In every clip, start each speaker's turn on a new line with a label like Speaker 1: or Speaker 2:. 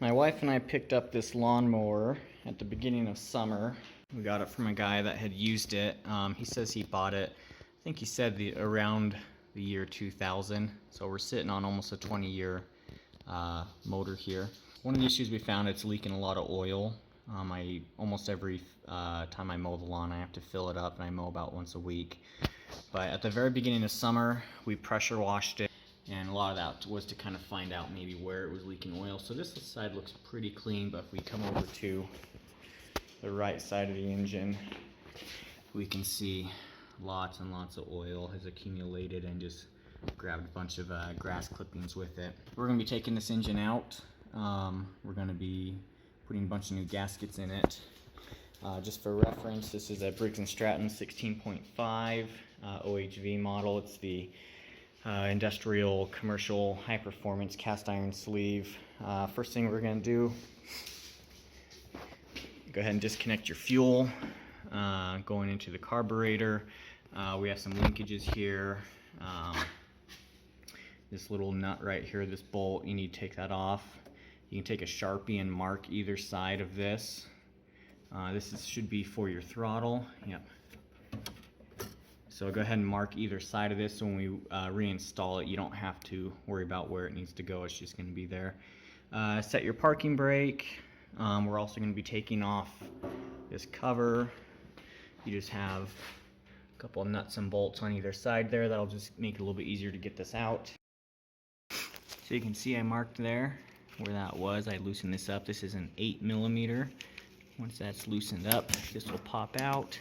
Speaker 1: My wife and I picked up this lawnmower at the beginning of summer. We got it from a guy that had used it. He says he bought it, I think he said around the year 2000. So we're sitting on almost a 20-year motor here. One of the issues we found, it's leaking a lot of oil. Almost every time I mow the lawn, I have to fill it up, and I mow about once a week. But at the very beginning of summer, we pressure washed it, and a lot of that was to kind of find out maybe where it was leaking oil. So this side looks pretty clean, but if we come over to the right side of the engine, we can see lots and lots of oil has accumulated and just grabbed a bunch of grass clippings with it. We're going to be taking this engine out. We're going to be putting a bunch of new gaskets in it. Just for reference, this is a Briggs & Stratton 16.5 OHV model. It's the industrial commercial high performance cast iron sleeve. First thing we're going to do, go ahead and disconnect your fuel going into the carburetor. We have some linkages here. This little nut right here, this bolt, you need to take that off. You can take a Sharpie and mark either side of this. Should be for your throttle. Yep. So go ahead and mark either side of this, so when we reinstall it, you don't have to worry about where it needs to go. It's just going to be there. Set your parking brake. We're also going to be taking off this cover. You just have a couple of nuts and bolts on either side there. That'll just make it a little bit easier to get this out. So you can see I marked there where that was. I loosened this up. This is an 8mm. Once that's loosened up, this will pop out.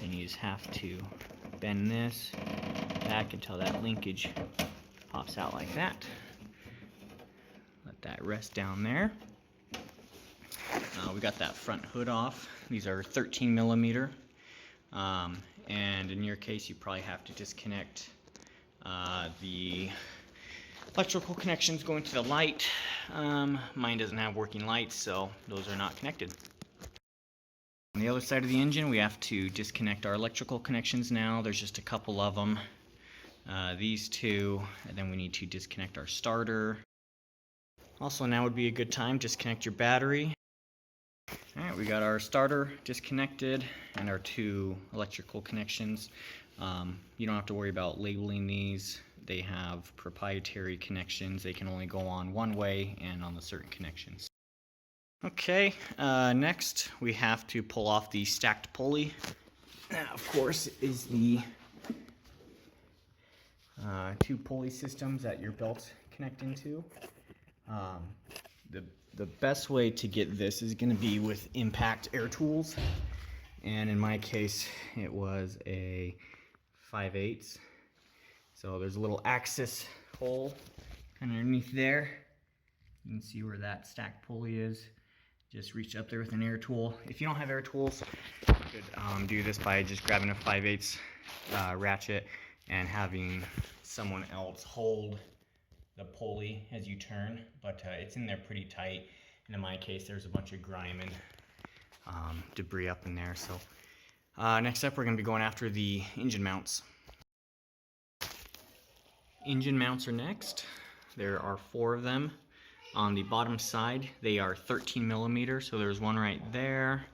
Speaker 1: And you just have to bend this back until that linkage pops out like that. Let that rest down there. We got that front hood off. These are 13mm. And in your case, you probably have to disconnect the electrical connections going to the light. Mine doesn't have working lights, so those are not connected. On the other side of the engine, we have to disconnect our electrical connections now. There's just a couple of them. These two, and then we need to disconnect our starter. Also, now would be a good time, disconnect your battery. Alright, we got our starter disconnected and our two electrical connections. You don't have to worry about labeling these. They have proprietary connections. They can only go on one way and on the certain connections. Okay, next we have to pull off the stacked pulley. That, of course, is the two pulley systems that your belts connect into. The best way to get this is going to be with impact air tools, and in my case it was a 5/8. So there's a little axis hole underneath there. You can see where that stacked pulley is. Just reach up there with an air tool. If you don't have air tools, you could do this by just grabbing a 5/8 ratchet and having someone else hold the pulley as you turn, but it's in there pretty tight, and in my case there's a bunch of grime and debris up in there. So next up, we're going to be going after the engine mounts. Engine mounts are next. There are 4 of them. On the bottom side, they are 13mm, so there's one right there.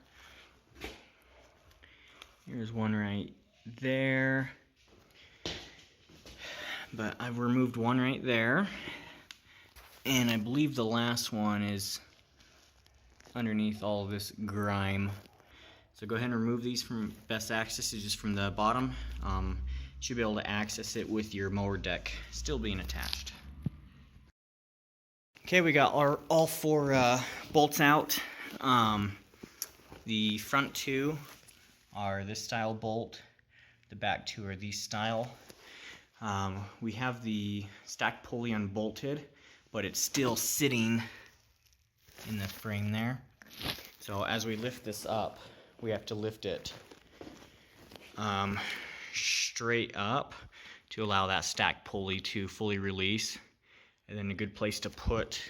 Speaker 1: Here's one right there. But I've removed one right there. And I believe the last one is underneath all of this grime. So go ahead and remove these. From best access is just from the bottom. Should be able to access it with your mower deck still being attached. Okay, we got all 4 bolts out. The front 2 are this style bolt. The back 2 are these style. We have the stack pulley unbolted, but it's still sitting in the frame there. So as we lift this up, we have to lift it straight up to allow that stack pulley to fully release. And then a good place to put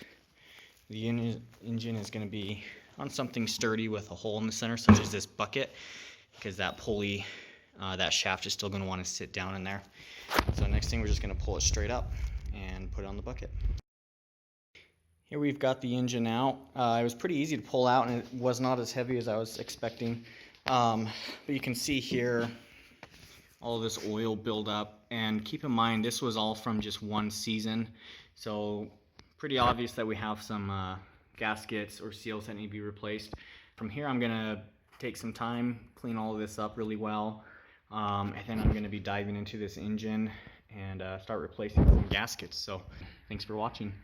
Speaker 1: the engine is going to be on something sturdy with a hole in the center, such as this bucket, because that pulley, that shaft is still going to want to sit down in there. So next thing, we're just going to pull it straight up and put it on the bucket. Here we've got the engine out. It was pretty easy to pull out, and it was not as heavy as I was expecting. But you can see here all this oil buildup, and keep in mind this was all from just one season, so pretty obvious that we have some gaskets or seals that need to be replaced. From here I'm gonna take some time, clean all of this up really well, and then I'm gonna be diving into this engine and start replacing some gaskets. So thanks for watching.